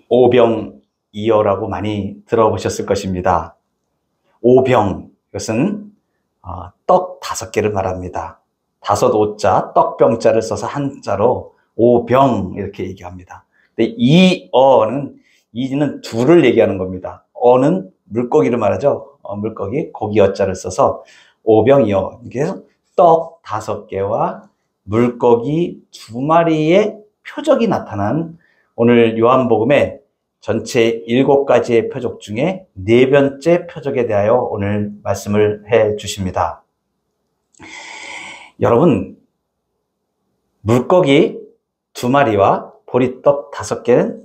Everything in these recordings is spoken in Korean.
오병이어라고 많이 들어보셨을 것입니다. 오병, 이것은 떡 5개를 말합니다. 5오자, 떡병자를 써서 한자로 오병 이렇게 얘기합니다. 근데 이는 둘을 얘기하는 겁니다. 어는 물고기를 말하죠. 물고기, 고기 어자를 써서 오병이어. 그래서 떡 5개와 물고기 2마리의 표적이 나타난 오늘 요한복음의 전체 7가지의 표적 중에 4번째 표적에 대하여 오늘 말씀을 해 주십니다. 여러분, 물고기 2마리와 보리떡 5개는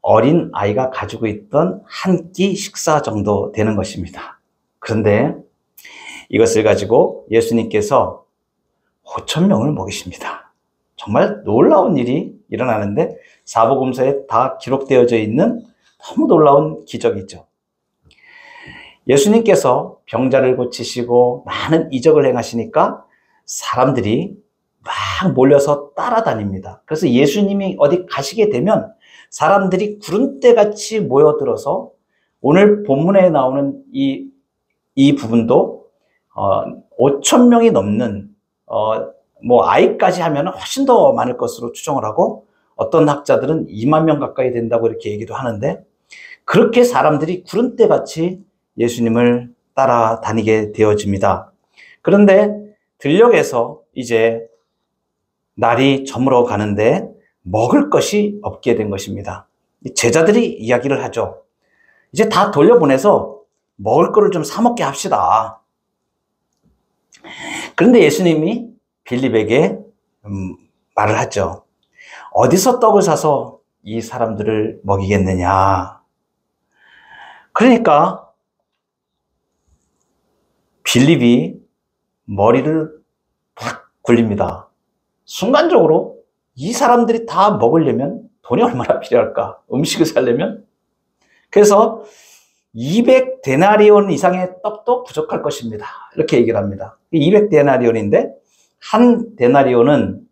어린 아이가 가지고 있던 한 끼 식사 정도 되는 것입니다. 그런데 이것을 가지고 예수님께서 5,000명을 먹이십니다. 정말 놀라운 일이 일어나는데 사복음서에 다 기록되어져 있는 너무 놀라운 기적이죠. 예수님께서 병자를 고치시고 많은 이적을 행하시니까 사람들이 막 몰려서 따라다닙니다. 그래서 예수님이 어디 가시게 되면 사람들이 구름대같이 모여들어서 오늘 본문에 나오는 이 부분도 5,000명이 넘는 아이까지 하면 훨씬 더 많을 것으로 추정을 하고 어떤 학자들은 2만 명 가까이 된다고 이렇게 얘기도 하는데 그렇게 사람들이 구름대같이 예수님을 따라다니게 되어집니다. 그런데 들녘에서 이제 날이 저물어 가는데 먹을 것이 없게 된 것입니다. 제자들이 이야기를 하죠. 이제 다 돌려보내서 먹을 거를 좀 사 먹게 합시다. 그런데 예수님이 빌립에게 말을 하죠. 어디서 떡을 사서 이 사람들을 먹이겠느냐. 그러니까 빌립이 머리를 팍 굴립니다. 순간적으로 이 사람들이 다 먹으려면 돈이 얼마나 필요할까? 음식을 사려면? 그래서 200데나리온 이상의 떡도 부족할 것입니다. 이렇게 얘기를 합니다. 200데나리온인데 한 데나리온은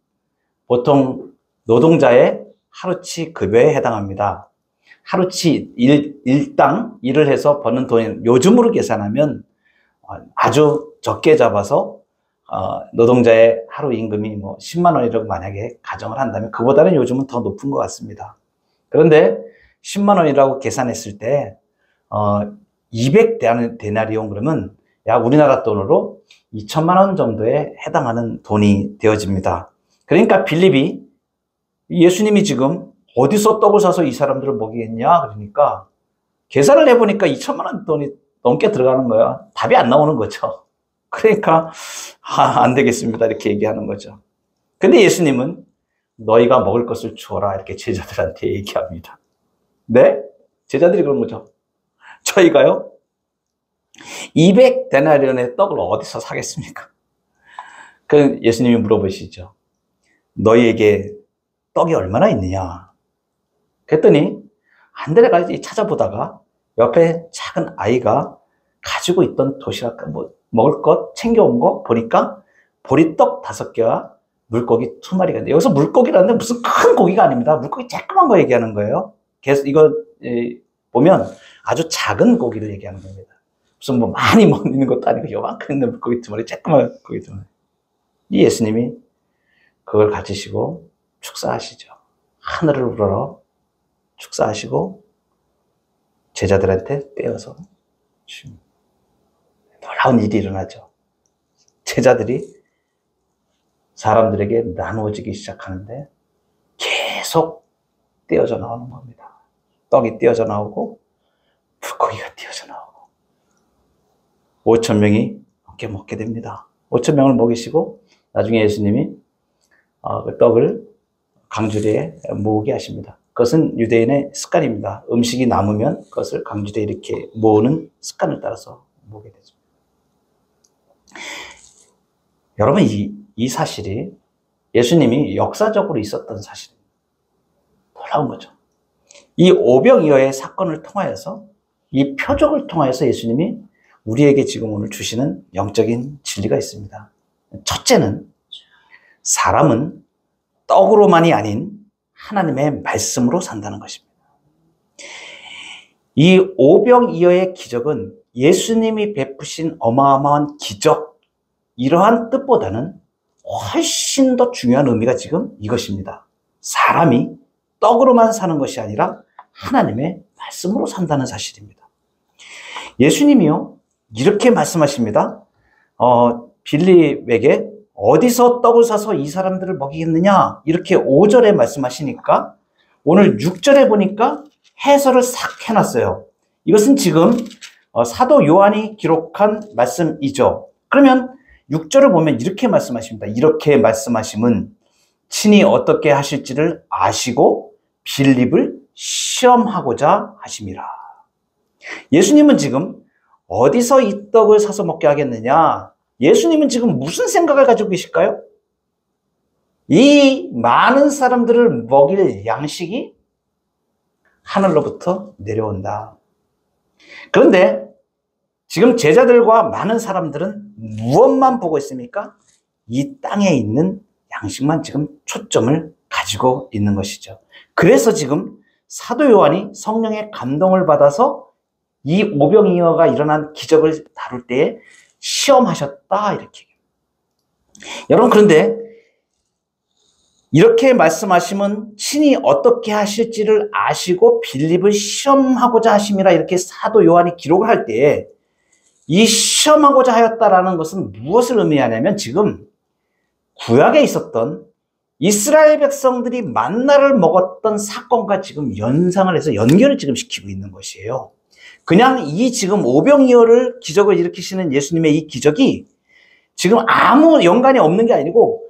보통 노동자의 하루치 급여에 해당합니다. 하루치 일당 일을 해서 버는 돈이 요즘으로 계산하면 아주 적게 잡아서 노동자의 하루 임금이 10만 원이라고 만약에 가정을 한다면 그보다는 요즘은 더 높은 것 같습니다. 그런데 10만 원이라고 계산했을 때 200데나리온 그러면 약 우리나라 돈으로 2천만 원 정도에 해당하는 돈이 되어집니다. 그러니까 빌립이 예수님이 지금 어디서 떡을 사서 이 사람들을 먹이겠냐 그러니까 계산을 해보니까 2천만 원 돈이 넘게 들어가는 거야. 답이 안 나오는 거죠. 그러니까 안 되겠습니다 이렇게 얘기하는 거죠. 근데 예수님은 너희가 먹을 것을 주어라 이렇게 제자들한테 얘기합니다. 네? 제자들이 그런 거죠. 저희가요 200데나리온의 떡을 어디서 사겠습니까? 그 예수님이 물어보시죠. 너희에게 떡이 얼마나 있느냐? 그랬더니 한 데가 찾아보다가 옆에 작은 아이가 가지고 있던 도시락 먹을 것 챙겨온 거 보니까 보리떡 5개와 물고기 2마리가 있는데 여기서 물고기라는데 무슨 큰 고기가 아닙니다. 물고기 쬐끄만 거 얘기하는 거예요. 계속 이거 보면 아주 작은 고기를 얘기하는 겁니다. 무슨 많이 먹는 것도 아니고 요만큼 있는 물고기 2마리, 쬐끄만 고기 2마리. 이 예수님이 그걸 가지시고 축사하시죠. 하늘을 우러러 축사하시고 제자들한테 떼어서 주십니다. 놀라운 일이 일어나죠. 제자들이 사람들에게 나누어지기 시작하는데 계속 떼어져 나오는 겁니다. 떡이 떼어져 나오고 물고기가 떼어져 나오고 5,000명이 함께 먹게 됩니다. 5,000명을 먹이시고 나중에 예수님이 그 떡을 강주리에 모으게 하십니다. 그것은 유대인의 습관입니다. 음식이 남으면 그것을 강주리에 이렇게 모으는 습관을 따라서 모으게 되죠. 여러분 이 사실이 예수님이 역사적으로 있었던 사실입니다. 놀라운 거죠. 이 오병이어의 사건을 통하여서 이 표적을 통하여서 예수님이 우리에게 지금 오늘 주시는 영적인 진리가 있습니다. 첫째는 사람은 떡으로만이 아닌 하나님의 말씀으로 산다는 것입니다. 이 오병이어의 기적은 예수님이 베푸신 어마어마한 기적, 이러한 뜻보다는 훨씬 더 중요한 의미가 지금 이것입니다. 사람이 떡으로만 사는 것이 아니라 하나님의 말씀으로 산다는 사실입니다. 예수님이요, 이렇게 말씀하십니다. 빌립에게 어디서 떡을 사서 이 사람들을 먹이겠느냐, 이렇게 5절에 말씀하시니까 오늘 6절에 보니까 해설을 싹 해놨어요. 이것은 지금 사도 요한이 기록한 말씀이죠. 그러면 6절을 보면 이렇게 말씀하십니다. 이렇게 말씀하심은 친히 어떻게 하실지를 아시고 빌립을 시험하고자 하심이라. 예수님은 지금 어디서 이 떡을 사서 먹게 하겠느냐? 예수님은 지금 무슨 생각을 가지고 계실까요? 이 많은 사람들을 먹일 양식이 하늘로부터 내려온다. 그런데 지금 제자들과 많은 사람들은 무엇만 보고 있습니까? 이 땅에 있는 양식만 지금 초점을 가지고 있는 것이죠. 그래서 지금 사도 요한이 성령의 감동을 받아서 이 오병이어가 일어난 기적을 다룰 때에 시험하셨다, 이렇게. 여러분, 그런데 이렇게 말씀하시면 친히 어떻게 하실지를 아시고 빌립을 시험하고자 하심이라, 이렇게 사도 요한이 기록을 할 때에 이 시험하고자 하였다라는 것은 무엇을 의미하냐면 지금 구약에 있었던 이스라엘 백성들이 만나를 먹었던 사건과 지금 연상을 해서 연결을 지금 시키고 있는 것이에요. 그냥 이 지금 오병이어를 기적을 일으키시는 예수님의 이 기적이 지금 아무 연관이 없는 게 아니고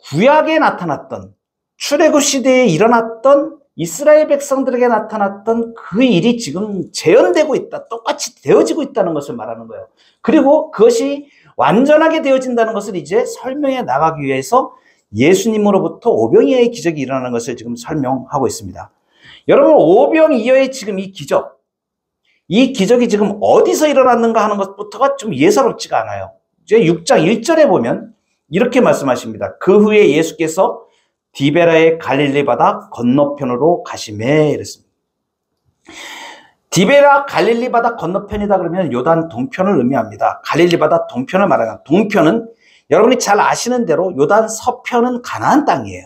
구약에 나타났던, 출애굽 시대에 일어났던 이스라엘 백성들에게 나타났던 그 일이 지금 재현되고 있다, 똑같이 되어지고 있다는 것을 말하는 거예요. 그리고 그것이 완전하게 되어진다는 것을 이제 설명해 나가기 위해서 예수님으로부터 오병이어의 기적이 일어나는 것을 지금 설명하고 있습니다. 여러분, 오병이어의 지금 이 기적이 지금 어디서 일어났는가 하는 것부터가 좀 예사롭지가 않아요. 이제 6장 1절에 보면 이렇게 말씀하십니다. 그 후에 예수께서 디베라의 갈릴리 바다 건너편으로 가시매, 이랬습니다. 디베라 갈릴리 바다 건너편이다 그러면 요단 동편을 의미합니다. 갈릴리 바다 동편을 말하는, 동편은 여러분이 잘 아시는 대로 요단 서편은 가나안 땅이에요.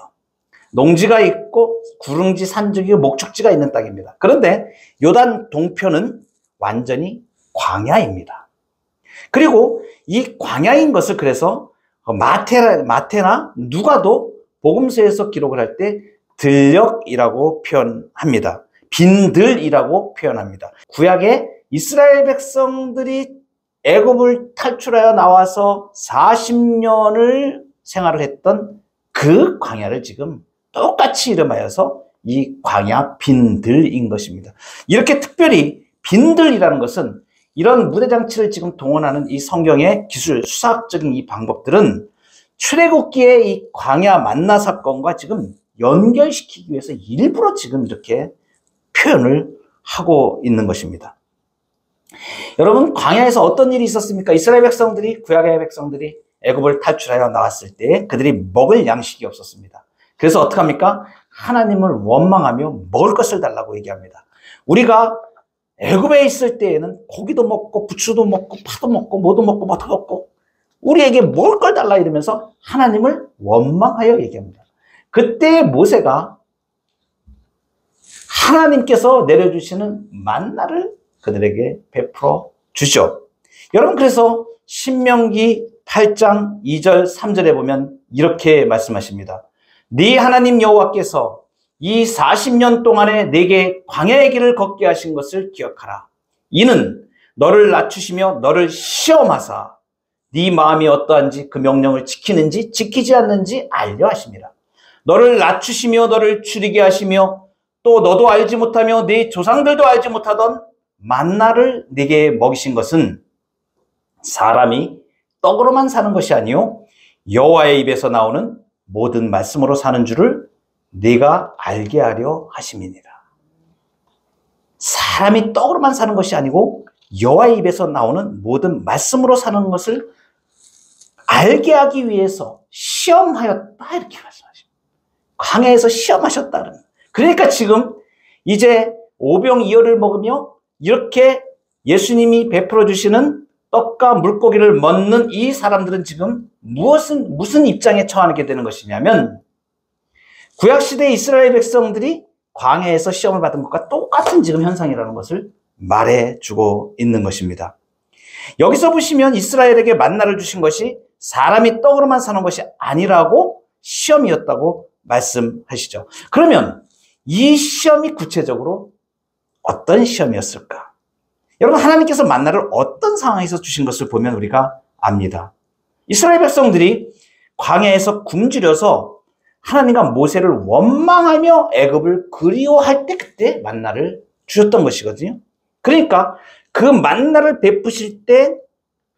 농지가 있고 구릉지, 산적이고 목축지가 있는 땅입니다. 그런데 요단 동편은 완전히 광야입니다. 그리고 이 광야인 것을 그래서 마태나 누가도 복음서에서 기록을 할 때 들녘이라고 표현합니다. 빈들이라고 표현합니다. 구약에 이스라엘 백성들이 애굽을 탈출하여 나와서 40년을 생활을 했던 그 광야를 지금 똑같이 이름하여서 이 광야 빈들인 것입니다. 이렇게 특별히 빈들이라는 것은 이런 무대장치를 지금 동원하는 이 성경의 기술, 수학적인 이 방법들은 출애굽기의 이 광야 만나 사건과 지금 연결시키기 위해서 일부러 지금 이렇게 표현을 하고 있는 것입니다. 여러분, 광야에서 어떤 일이 있었습니까? 이스라엘 백성들이, 구약의 백성들이 애굽을 탈출하여 나왔을 때 그들이 먹을 양식이 없었습니다. 그래서 어떻게 합니까? 하나님을 원망하며 먹을 것을 달라고 얘기합니다. 우리가 애굽에 있을 때에는 고기도 먹고 부추도 먹고 파도 먹고 뭐도 먹고 우리에게 먹을 걸 달라 이러면서 하나님을 원망하여 얘기합니다. 그때 모세가 하나님께서 내려주시는 만나를 그들에게 베풀어 주죠. 여러분, 그래서 신명기 8장 2절 3절에 보면 이렇게 말씀하십니다. 네 하나님 여호와께서 이 40년 동안에 내게 광야의 길을 걷게 하신 것을 기억하라. 이는 너를 낮추시며 너를 시험하사 네 마음이 어떠한지 그 명령을 지키는지 지키지 않는지 알려 하심이라. 너를 낮추시며 너를 줄이게 하시며 또 너도 알지 못하며 네 조상들도 알지 못하던 만나를 네게 먹이신 것은 사람이 떡으로만 사는 것이 아니요 여호와의 입에서 나오는 모든 말씀으로 사는 줄을 네가 알게 하려 하심이니라. 사람이 떡으로만 사는 것이 아니고 여호와의 입에서 나오는 모든 말씀으로 사는 것을 알게 하기 위해서 시험하였다, 이렇게 말씀하십니다. 광야에서 시험하셨다. 그러니까 지금 이제 오병이어를 먹으며 이렇게 예수님이 베풀어 주시는 떡과 물고기를 먹는 이 사람들은 지금 무슨 입장에 처하게 되는 것이냐면 구약시대 이스라엘 백성들이 광야에서 시험을 받은 것과 똑같은 지금 현상이라는 것을 말해주고 있는 것입니다. 여기서 보시면 이스라엘에게 만나를 주신 것이 사람이 떡으로만 사는 것이 아니라고 시험이었다고 말씀하시죠. 그러면 이 시험이 구체적으로 어떤 시험이었을까? 여러분, 하나님께서 만나를 어떤 상황에서 주신 것을 보면 우리가 압니다. 이스라엘 백성들이 광야에서 굶주려서 하나님과 모세를 원망하며 애굽을 그리워할 때 그때 만나를 주셨던 것이거든요. 그러니까 그 만나를 베푸실 때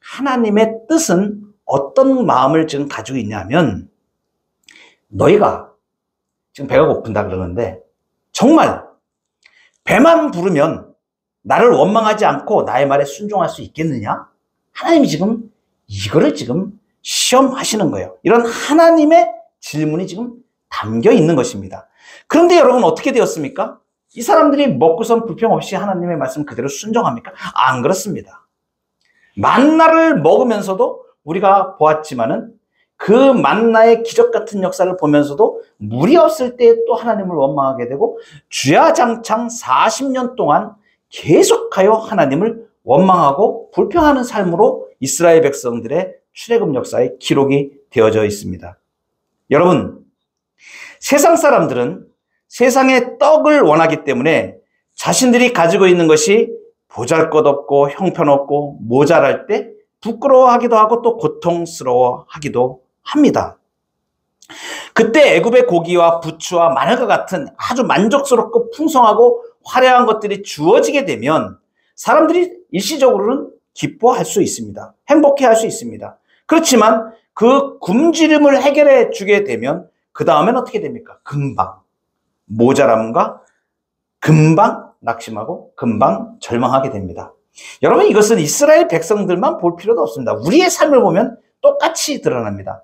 하나님의 뜻은 어떤 마음을 지금 가지고 있냐면 너희가 지금 배가 고픈다 그러는데 정말 배만 부르면 나를 원망하지 않고 나의 말에 순종할 수 있겠느냐? 하나님이 지금 이거를 지금 시험하시는 거예요. 이런 하나님의 질문이 지금 담겨 있는 것입니다. 그런데 여러분 어떻게 되었습니까? 이 사람들이 먹고선 불평 없이 하나님의 말씀 그대로 순종합니까? 안 그렇습니다. 만나를 먹으면서도 우리가 보았지만은 그 만나의 기적 같은 역사를 보면서도 물이 없을 때 또 하나님을 원망하게 되고 주야장창 40년 동안 계속하여 하나님을 원망하고 불평하는 삶으로 이스라엘 백성들의 출애굽 역사에 기록이 되어져 있습니다. 여러분, 세상 사람들은 세상의 떡을 원하기 때문에 자신들이 가지고 있는 것이 보잘것없고 형편없고 모자랄 때 부끄러워하기도 하고 또 고통스러워하기도 합니다. 그때 애굽의 고기와 부추와 마늘과 같은 아주 만족스럽고 풍성하고 화려한 것들이 주어지게 되면 사람들이 일시적으로는 기뻐할 수 있습니다. 행복해할 수 있습니다. 그렇지만 그 굶주림을 해결해 주게 되면 그 다음엔 어떻게 됩니까? 금방 모자람과 금방 낙심하고 금방 절망하게 됩니다. 여러분, 이것은 이스라엘 백성들만 볼 필요도 없습니다. 우리의 삶을 보면 똑같이 드러납니다.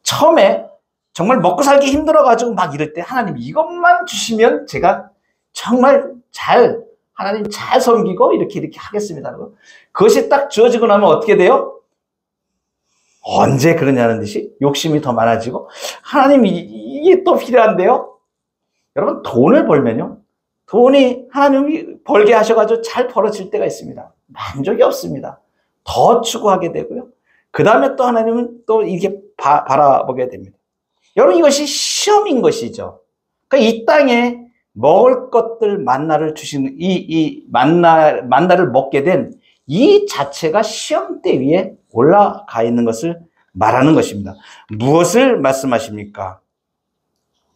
처음에 정말 먹고 살기 힘들어가지고 막 이럴 때 하나님 이것만 주시면 제가 정말 하나님 잘 섬기고 이렇게 하겠습니다. 그것이 딱 주어지고 나면 어떻게 돼요? 언제 그러냐는 듯이 욕심이 더 많아지고 하나님 이게 또 필요한데요? 여러분, 돈을 벌면요, 돈이 하나님이 벌게 하셔가지고 잘 벌어질 때가 있습니다. 만족이 없습니다. 더 추구하게 되고요. 그 다음에 또 하나님은 또 이렇게 바라보게 됩니다. 여러분, 이것이 시험인 것이죠. 그러니까 이 땅에 먹을 것들 만나를 주시는 이 만나를 먹게 된 이 자체가 시험대 위에 올라가 있는 것을 말하는 것입니다. 무엇을 말씀하십니까?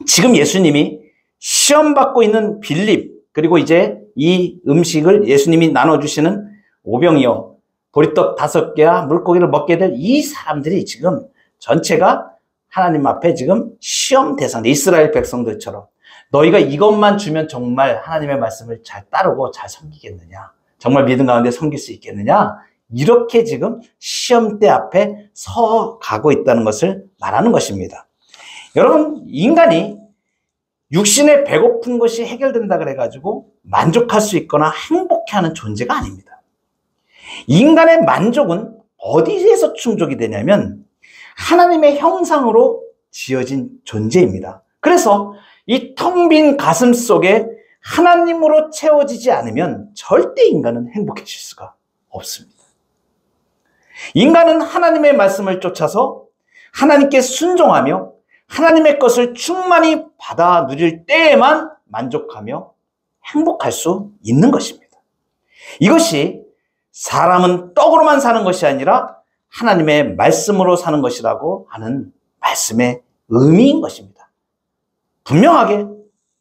지금 예수님이 시험받고 있는 빌립, 그리고 이제 이 음식을 예수님이 나눠주시는 오병이어, 보리떡 5개와 물고기를 먹게 될 이 사람들이 지금 전체가 하나님 앞에 지금 시험 대상, 이스라엘 백성들처럼 너희가 이것만 주면 정말 하나님의 말씀을 잘 따르고 잘 섬기겠느냐? 정말 믿음 가운데 섬길 수 있겠느냐? 이렇게 지금 시험대 앞에 서 가고 있다는 것을 말하는 것입니다. 여러분, 인간이 육신의 배고픈 것이 해결된다 그래가지고 만족할 수 있거나 행복해하는 존재가 아닙니다. 인간의 만족은 어디에서 충족이 되냐면 하나님의 형상으로 지어진 존재입니다. 그래서 이 텅 빈 가슴 속에 하나님으로 채워지지 않으면 절대 인간은 행복해질 수가 없습니다. 인간은 하나님의 말씀을 쫓아서 하나님께 순종하며 하나님의 것을 충만히 받아 누릴 때에만 만족하며 행복할 수 있는 것입니다. 이것이 사람은 떡으로만 사는 것이 아니라 하나님의 말씀으로 사는 것이라고 하는 말씀의 의미인 것입니다. 분명하게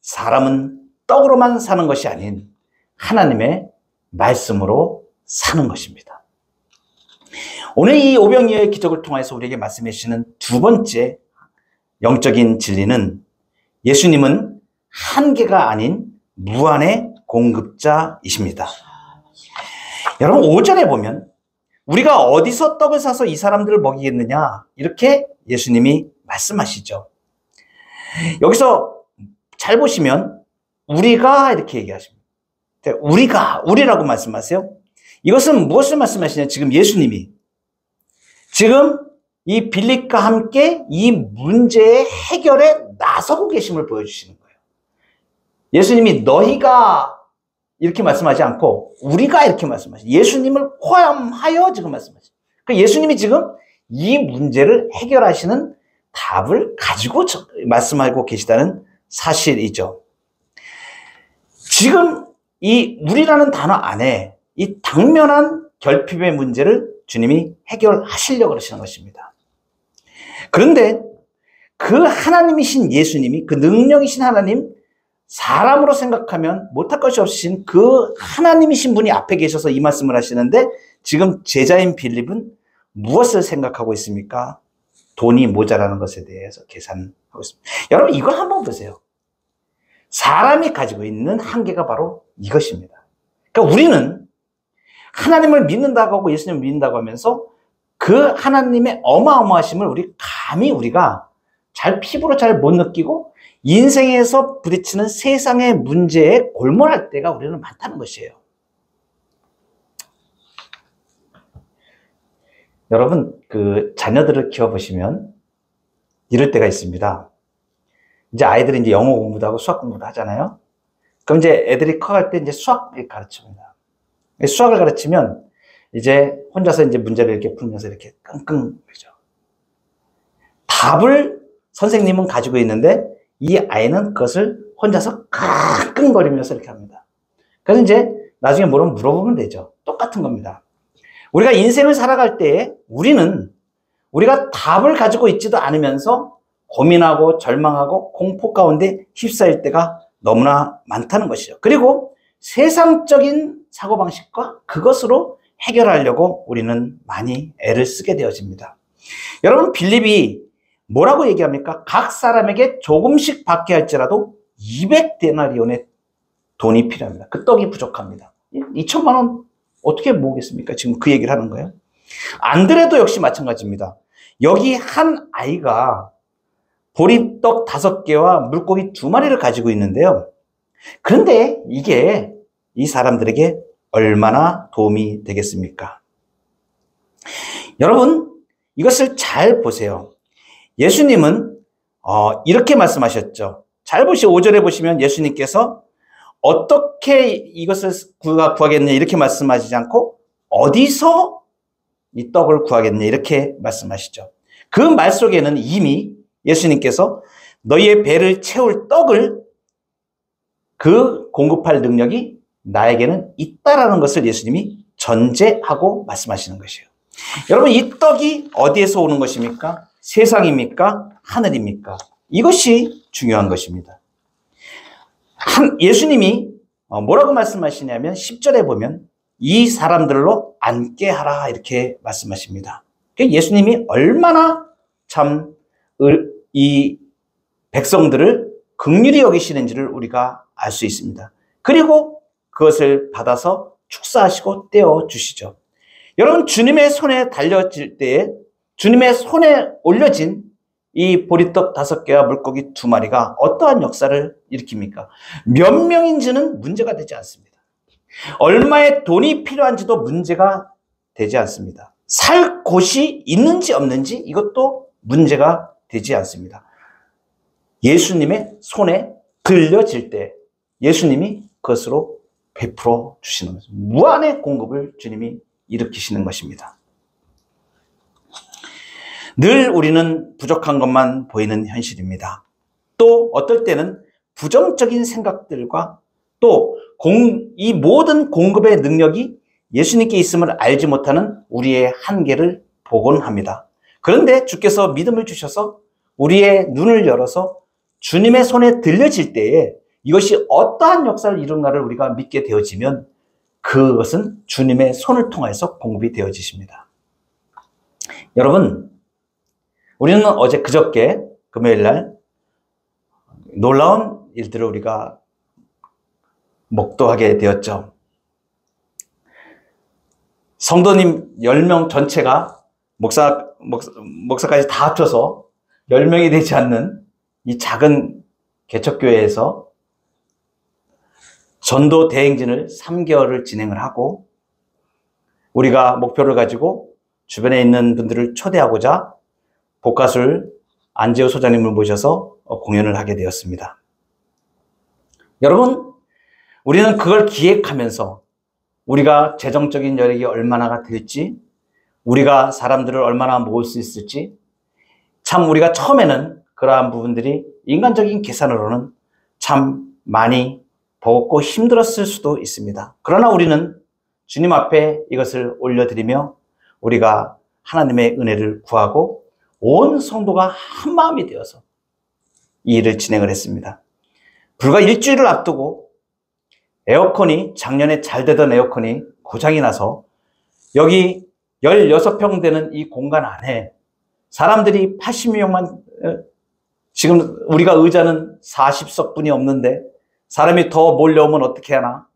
사람은 떡으로만 사는 것이 아닌 하나님의 말씀으로 사는 것입니다. 오늘 이 오병이어의 기적을 통해서 우리에게 말씀해 주시는 두 번째 영적인 진리는 예수님은 한계가 아닌 무한의 공급자이십니다. 여러분, 5절에 보면 우리가 어디서 떡을 사서 이 사람들을 먹이겠느냐, 이렇게 예수님이 말씀하시죠. 여기서 잘 보시면 우리가 이렇게 얘기하십니다. 우리라고 말씀하세요. 이것은 무엇을 말씀하시냐? 지금 예수님이 지금 이 빌립과 함께 이 문제의 해결에 나서고 계심을 보여주시는 거예요. 예수님이 너희가 이렇게 말씀하지 않고 우리가 이렇게 말씀하시죠. 예수님을 포함하여 지금 말씀하시죠. 그러니까 예수님이 지금 이 문제를 해결하시는 답을 가지고 말씀하고 계시다는 사실이죠. 지금 이 우리라는 단어 안에 이 당면한 결핍의 문제를 주님이 해결하시려고 그러시는 것입니다. 그런데 그 하나님이신 예수님이, 그 능력이신 하나님, 사람으로 생각하면 못할 것이 없으신 그 하나님이신 분이 앞에 계셔서 이 말씀을 하시는데 지금 제자인 빌립은 무엇을 생각하고 있습니까? 돈이 모자라는 것에 대해서 계산하고 있습니다. 여러분 이걸 한번 보세요. 사람이 가지고 있는 한계가 바로 이것입니다. 그러니까 우리는 하나님을 믿는다고 하고 예수님을 믿는다고 하면서 그 하나님의 어마어마하심을 우리가 잘 피부로 잘 못 느끼고 인생에서 부딪히는 세상의 문제에 골몰할 때가 우리는 많다는 것이에요. 여러분 그 자녀들을 키워보시면 이럴 때가 있습니다. 이제 아이들이 이제 영어 공부도 하고 수학 공부도 하잖아요. 그럼 이제 애들이 커갈 때 이제 수학을 가르칩니다. 수학을 가르치면 이제 혼자서 이제 문제를 이렇게 풀면서 이렇게 끙끙 그죠. 답을 선생님은 가지고 있는데 이 아이는 그것을 혼자서 끙끙거리면서 이렇게 합니다. 그래서 이제 나중에 뭐라고 물어보면 되죠. 똑같은 겁니다. 우리가 인생을 살아갈 때 우리가 답을 가지고 있지도 않으면서 고민하고 절망하고 공포 가운데 휩싸일 때가 너무나 많다는 것이죠. 그리고 세상적인 사고방식과 그것으로 해결하려고 우리는 많이 애를 쓰게 되어집니다. 여러분 빌립이 뭐라고 얘기합니까? 각 사람에게 조금씩 받게 할지라도 200데나리온의 돈이 필요합니다. 그 떡이 부족합니다. 2천만 원 어떻게 모으겠습니까? 지금 그 얘기를 하는 거예요. 안드레도 역시 마찬가지입니다. 여기 한 아이가 보리떡 5개와 물고기 2마리를 가지고 있는데요. 그런데 이게 이 사람들에게 얼마나 도움이 되겠습니까? 여러분 이것을 잘 보세요. 예수님은 이렇게 말씀하셨죠. 잘 보시오. 5절에 보시면 예수님께서 어떻게 이것을 구하겠느냐 이렇게 말씀하시지 않고 어디서 이 떡을 구하겠느냐 이렇게 말씀하시죠. 그 말 속에는 이미 예수님께서 너희의 배를 채울 떡을 그 공급할 능력이 나에게는 있다라는 것을 예수님이 전제하고 말씀하시는 것이에요. 여러분 이 떡이 어디에서 오는 것입니까? 세상입니까? 하늘입니까? 이것이 중요한 것입니다. 예수님이 뭐라고 말씀하시냐면 10절에 보면 이 사람들로 앉게 하라 이렇게 말씀하십니다. 예수님이 얼마나 참 이 백성들을 긍휼히 여기시는지를 우리가 알 수 있습니다. 그리고 그것을 받아서 축사하시고 떼어 주시죠. 여러분 주님의 손에 달려질 때에 주님의 손에 올려진 이 보리떡 5개와 물고기 2마리가 어떠한 역사를 일으킵니까? 몇 명인지는 문제가 되지 않습니다. 얼마의 돈이 필요한지도 문제가 되지 않습니다. 살 곳이 있는지 없는지 이것도 문제가 되지 않습니다. 예수님의 손에 들려질 때 예수님이 그것으로 베풀어 주시는 것입니다. 무한의 공급을 주님이 일으키시는 것입니다. 늘 우리는 부족한 것만 보이는 현실입니다. 또 어떨 때는 부정적인 생각들과 또 이 모든 공급의 능력이 예수님께 있음을 알지 못하는 우리의 한계를 보곤 합니다. 그런데 주께서 믿음을 주셔서 우리의 눈을 열어서 주님의 손에 들려질 때에 이것이 어떠한 역사를 이룬가를 우리가 믿게 되어지면 그것은 주님의 손을 통해서 공급이 되어지십니다. 여러분 우리는 그저께 금요일 날 놀라운 일들을 우리가 목도하게 되었죠. 성도님 10명 전체가 목사까지 다 합쳐서 10명이 되지 않는 이 작은 개척교회에서 전도 대행진을 3개월을 진행을 하고 우리가 목표를 가지고 주변에 있는 분들을 초대하고자 복가술 안재호 소장님을 모셔서 공연을 하게 되었습니다. 여러분, 우리는 그걸 기획하면서 우리가 재정적인 여력이 얼마나가 될지, 우리가 사람들을 얼마나 모을 수 있을지, 참 우리가 처음에는 그러한 부분들이 인간적인 계산으로는 참 많이 버겁고 힘들었을 수도 있습니다. 그러나 우리는 주님 앞에 이것을 올려드리며 우리가 하나님의 은혜를 구하고 온 성도가 한 마음이 되어서 이 일을 진행을 했습니다. 불과 일주일을 앞두고 에어컨이, 작년에 잘 되던 에어컨이 고장이 나서 여기 16평 되는 이 공간 안에 사람들이 80명만, 지금 우리가 의자는 40석분이 없는데 사람이 더 몰려오면 어떻게 하나?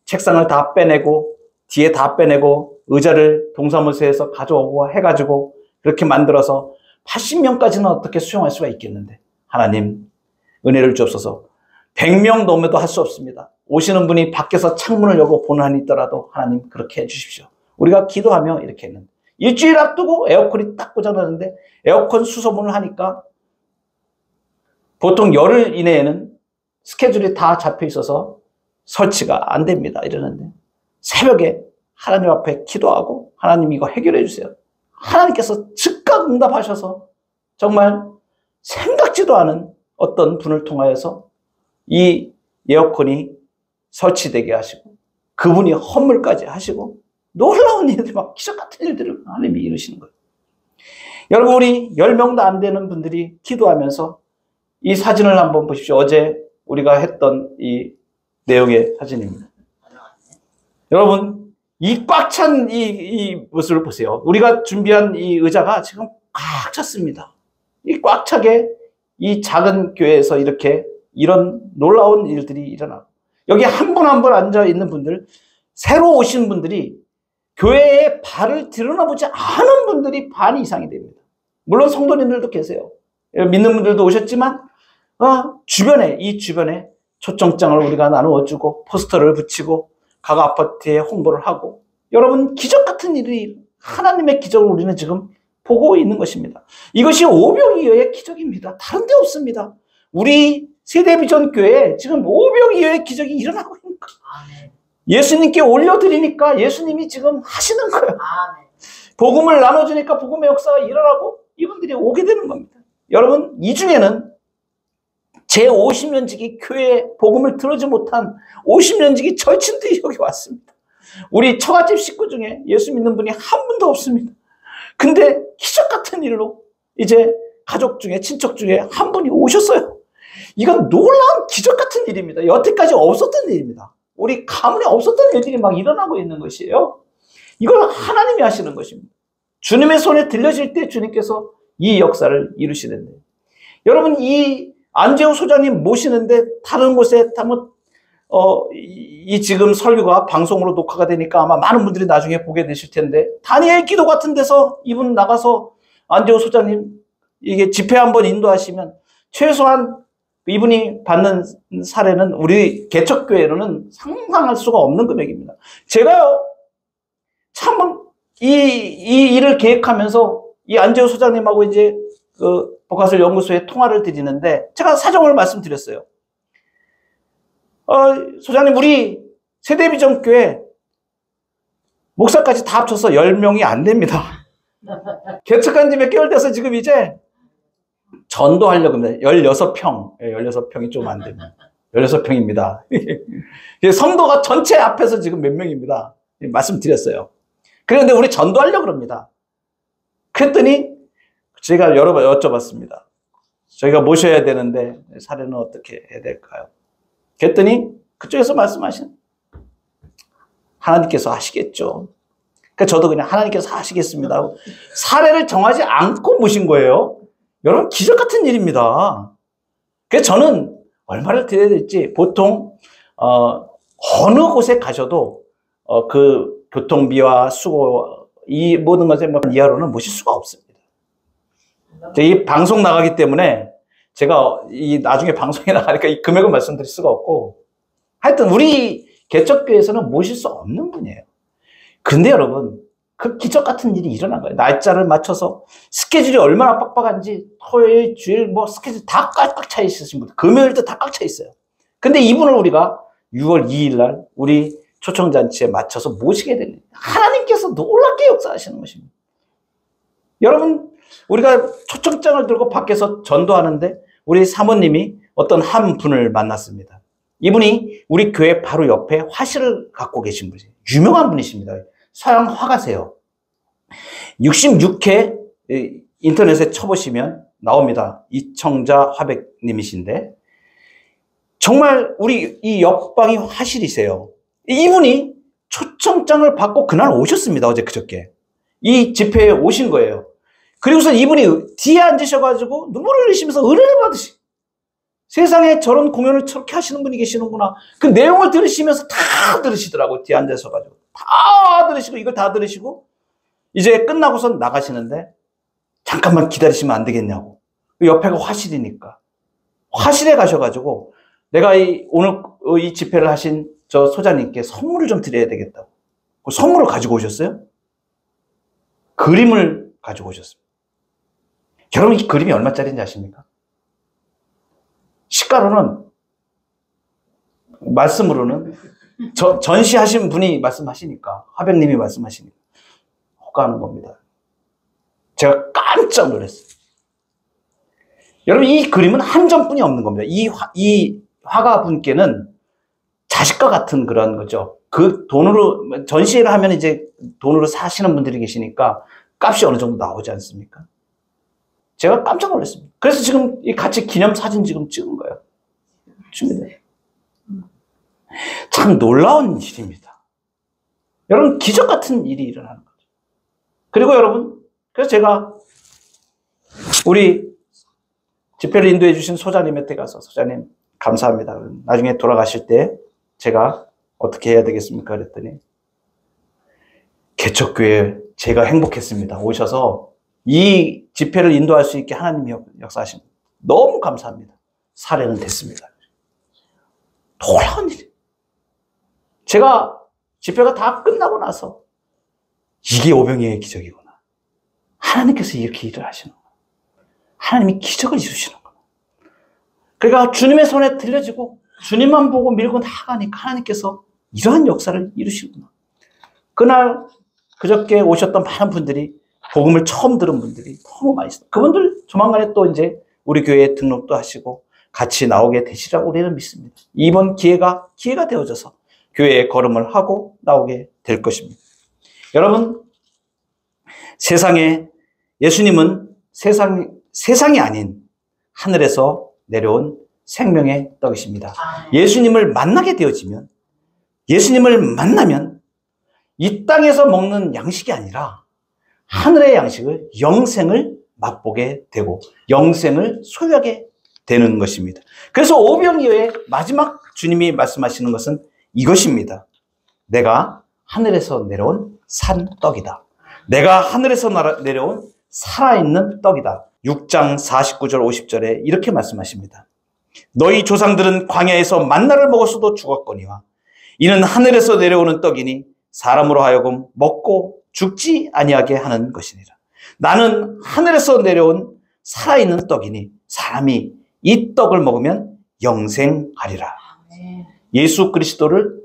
책상을 다 빼내고 뒤에 다 빼내고 의자를 동사무소에서 가져오고 해가지고 그렇게 만들어서 80명까지는 어떻게 수용할 수가 있겠는데, 하나님 은혜를 주옵소서. 100명 넘어도 할 수 없습니다. 오시는 분이 밖에서 창문을 열고 보는 한이 있더라도 하나님 그렇게 해주십시오. 우리가 기도하며 이렇게 했는데 일주일 앞두고 에어컨이 딱 고장나는데 에어컨 수소문을 하니까 보통 열흘 이내에는 스케줄이 다 잡혀 있어서 설치가 안 됩니다. 이러는데 새벽에 하나님 앞에 기도하고 하나님 이거 해결해 주세요. 하나님께서 즉각 응답하셔서 정말 생각지도 않은 어떤 분을 통하여서 이 에어컨이 설치되게 하시고 그분이 헌물까지 하시고 놀라운 일들, 막 기적 같은 일들을 하나님이 이루시는 거예요. 여러분, 우리 10명도 안 되는 분들이 기도하면서 이 사진을 한번 보십시오. 어제 우리가 했던 이 내용의 사진입니다. 여러분, 이 꽉 찬 이 모습을 보세요. 우리가 준비한 이 의자가 지금 꽉 찼습니다. 이 꽉 차게 이 작은 교회에서 이렇게 이런 놀라운 일들이 일어나고 여기 한 분 한 분 앉아 있는 분들, 새로 오신 분들이 교회에 발을 들여다보지 않은 분들이 반 이상이 됩니다. 물론 성도님들도 계세요. 믿는 분들도 오셨지만 이 주변에 초청장을 우리가 나누어주고 포스터를 붙이고 각 아파트에 홍보를 하고, 여러분, 기적 같은 일이, 하나님의 기적을 우리는 지금 보고 있는 것입니다. 이것이 오병이어의 기적입니다. 다른 데 없습니다. 우리 세대비전 교회에 지금 오병이어의 기적이 일어나고 있는 거예요. 예수님께 올려드리니까 예수님이 지금 하시는 거예요. 복음을 나눠주니까 복음의 역사가 일어나고 이분들이 오게 되는 겁니다. 여러분, 이 중에는 제 50년지기 교회에 복음을 들어주지 못한 50년지기 절친들이 여기 왔습니다. 우리 처갓집 식구 중에 예수 믿는 분이 한 분도 없습니다. 근데 기적 같은 일로 이제 가족 중에, 친척 중에 한 분이 오셨어요. 이건 놀라운 기적 같은 일입니다. 여태까지 없었던 일입니다. 우리 가문에 없었던 일들이 막 일어나고 있는 것이에요. 이걸 하나님이 하시는 것입니다. 주님의 손에 들려질 때 주님께서 이 역사를 이루시는데, 여러분, 이 안재호 소장님 모시는데 다른 곳에 이 지금 설교가 방송으로 녹화가 되니까 아마 많은 분들이 나중에 보게 되실 텐데, 다니엘 기도 같은 데서 이분 나가서 안재호 소장님 이게 집회 한번 인도하시면 최소한 이분이 받는 사례는 우리 개척교회로는 상상할 수가 없는 금액입니다. 제가요, 참, 이 일을 계획하면서 이 안재호 소장님하고 이제 그 복가술 연구소에 통화를 드리는데 제가 사정을 말씀드렸어요. 소장님, 우리 세대비전교회 목사까지 다 합쳐서 10명이 안 됩니다. 개척한 지 몇 개월 돼서 지금 이제 전도하려고 합니다. 16평. 16평이 좀 안 됩니다. 16평입니다. 성도가 전체 앞에서 지금 몇 명입니다. 말씀드렸어요. 그런데 우리 전도하려고 합니다. 그랬더니 제가 여러 번 여쭤봤습니다. 저희가 모셔야 되는데 사례는 어떻게 해야 될까요? 그랬더니 그쪽에서 말씀하신 하나님께서 하시겠죠. 그러니까 저도 그냥 하나님께서 하시겠습니다. 사례를 정하지 않고 모신 거예요. 여러분, 기적 같은 일입니다. 그래서 저는 얼마를 드려야 될지, 보통 어느 곳에 가셔도 그 교통비와 수고, 이 모든 것에 이하로는 모실 수가 없습니다. 이 방송 나가기 때문에 제가 이 나중에 방송에 나가니까 이 금액을 말씀드릴 수가 없고, 하여튼 우리 개척교회에서는 모실 수 없는 분이에요. 근데 여러분, 그 기적 같은 일이 일어난 거예요. 날짜를 맞춰서 스케줄이 얼마나 빡빡한지 토요일, 주일 뭐 스케줄 다 꽉꽉 차 있으신 분, 금요일도 다 꽉 차 있어요. 근데 이분을 우리가 6월 2일 날 우리 초청잔치에 맞춰서 모시게 되는, 하나님께서 놀랍게 역사하시는 것입니다. 여러분, 우리가 초청장을 들고 밖에서 전도하는데 우리 사모님이 어떤 한 분을 만났습니다. 이분이 우리 교회 바로 옆에 화실을 갖고 계신 분이에요. 유명한 분이십니다. 서양 화가세요. 66회 인터넷에 쳐보시면 나옵니다. 이청자 화백님이신데 정말 우리 이 옆방이 화실이세요. 이분이 초청장을 받고 그날 오셨습니다. 어제 그저께. 이 집회에 오신 거예요. 그리고서 이분이 뒤에 앉으셔가지고 눈물을 흘리시면서 은혜를 받으시. 세상에 저런 공연을 저렇게 하시는 분이 계시는구나. 그 내용을 들으시면서 다 들으시더라고요. 뒤에 앉아서가지고. 다 들으시고 이걸 다 들으시고 이제 끝나고서 나가시는데 잠깐만 기다리시면 안 되겠냐고. 옆에가 화실이니까. 화실에 가셔가지고 내가 오늘 이 집회를 하신 저 소장님께 선물을 좀 드려야 되겠다고. 그 선물을 가지고 오셨어요? 그림을 가지고 오셨습니다. 여러분, 이 그림이 얼마짜리인지 아십니까? 시가로는, 말씀으로는, 전시하신 분이 말씀하시니까, 화백님이 말씀하시니까, 호가하는 겁니다. 제가 깜짝 놀랐어요. 여러분, 이 그림은 한 점뿐이 없는 겁니다. 이 화가분께는 자식과 같은 그런 거죠. 그 돈으로, 전시회를 하면 이제 돈으로 사시는 분들이 계시니까 값이 어느 정도 나오지 않습니까? 제가 깜짝 놀랐습니다. 그래서 지금 같이 기념사진 지금 찍은 거예요. 준비돼요. 참 놀라운 일입니다. 여러분, 기적 같은 일이 일어나는 거죠. 그리고 여러분, 그래서 제가 우리 집회를 인도해 주신 소장님한테 가서, 소장님 감사합니다. 나중에 돌아가실 때 제가 어떻게 해야 되겠습니까? 그랬더니 개척교회 제가 행복했습니다. 오셔서 이 집회를 인도할 수 있게 하나님이 역사하십니다. 너무 감사합니다. 사례는 됐습니다. 놀라운 일이에요. 제가 집회가 다 끝나고 나서 이게 오병이어의 기적이구나. 하나님께서 이렇게 일을 하시는구나. 하나님이 기적을 이루시는구나. 그러니까 주님의 손에 들려지고 주님만 보고 밀고 나가니까 하나님께서 이러한 역사를 이루시구나. 그날 그저께 오셨던 많은 분들이 복음을 처음 들은 분들이 너무 많이 있어요. 그분들 조만간에 또 이제 우리 교회에 등록도 하시고 같이 나오게 되시라고 우리는 믿습니다. 이번 기회가 되어져서 교회에 걸음을 하고 나오게 될 것입니다. 여러분, 세상에 예수님은 세상이 아닌 하늘에서 내려온 생명의 떡이십니다. 예수님을 만나게 되어지면, 예수님을 만나면 이 땅에서 먹는 양식이 아니라 하늘의 양식을, 영생을 맛보게 되고 영생을 소유하게 되는 것입니다. 그래서 오병이어의 마지막 주님이 말씀하시는 것은 이것입니다. 내가 하늘에서 내려온 산 떡이다. 내가 하늘에서 내려온 살아있는 떡이다. 6장 49절 50절에 이렇게 말씀하십니다. 너희 조상들은 광야에서 만나를 먹었어도 죽었거니와 이는 하늘에서 내려오는 떡이니 사람으로 하여금 먹고 죽지 아니하게 하는 것이니라. 나는 하늘에서 내려온 살아있는 떡이니 사람이 이 떡을 먹으면 영생하리라. 예수 그리스도를,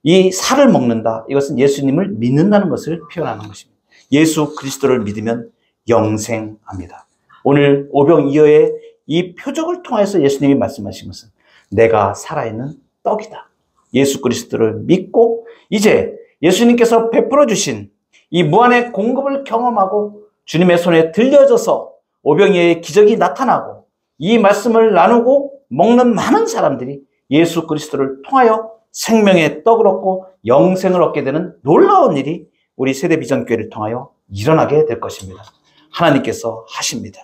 이 살을 먹는다. 이것은 예수님을 믿는다는 것을 표현하는 것입니다. 예수 그리스도를 믿으면 영생합니다. 오늘 오병이어의 이 표적을 통해서 예수님이 말씀하신 것은 내가 살아있는 떡이다. 예수 그리스도를 믿고 이제 예수님께서 베풀어 주신 이 무한의 공급을 경험하고 주님의 손에 들려져서 오병이어의 기적이 나타나고 이 말씀을 나누고 먹는 많은 사람들이 예수 그리스도를 통하여 생명의 떡을 얻고 영생을 얻게 되는 놀라운 일이 우리 세대비전교회를 통하여 일어나게 될 것입니다. 하나님께서 하십니다.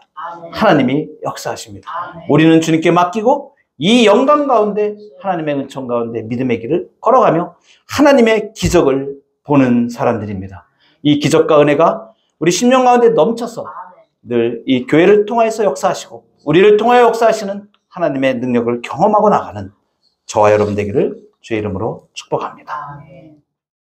하나님이 역사하십니다. 우리는 주님께 맡기고 이 영광 가운데, 하나님의 은총 가운데 믿음의 길을 걸어가며 하나님의 기적을 보는 사람들입니다. 이 기적과 은혜가 우리 심령 가운데 넘쳐서 늘 이 교회를 통하여서 역사하시고 우리를 통하여 역사하시는 하나님의 능력을 경험하고 나가는 저와 여러분 되기를 주의 이름으로 축복합니다. 아멘.